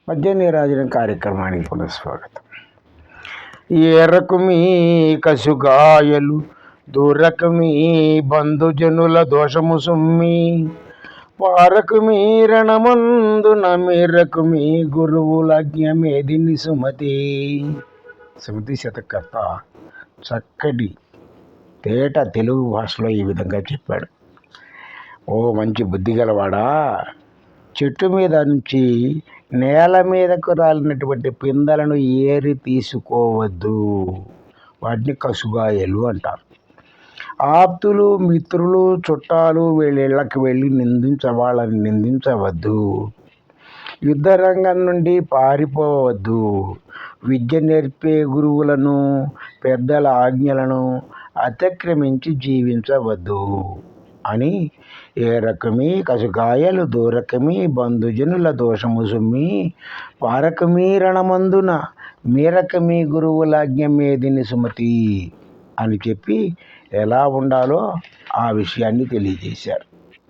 మధ్య నీరాజనం కార్యక్రమానికి పునఃస్వాగతం. ఏరకుమీ కసుగాయలు దూరకుమీ బంధుజనుల దోషము సుమ్మి పారకుమీ రణమందున మీరకుమీ గురువులజ్ఞమేదిని సుమతి. సుమతి శతకర్త చక్కటి తేట తెలుగు భాషలో ఈ విధంగా చెప్పాడు. ఓ మంచి బుద్ధి గలవాడా, చెట్టు మీద నుంచి నేల మీదకు రాలినటువంటి పిందలను ఏరి తీసుకోవద్దు. వాటిని కసుగాయలు అంటారు. ఆప్తులు, మిత్రులు, చుట్టాలు వీళ్ళకి వెళ్ళి వాళ్ళని నిందించవద్దు. యుద్ధరంగం నుండి పారిపోవద్దు. విద్య నేర్పే గురువులను, పెద్దల ఆజ్ఞలను అతిక్రమించి జీవించవద్దు అని ఏరకమీ కసుగాయలు దూరకమీ బంధుజనుల దోషము సుమ్మి పారకమీ రణమందున మీరకమీ గురువులాజ్ఞమేదిని సుమతి అని చెప్పి ఎలా ఉండాలో ఆ విషయాన్ని తెలియజేశారు.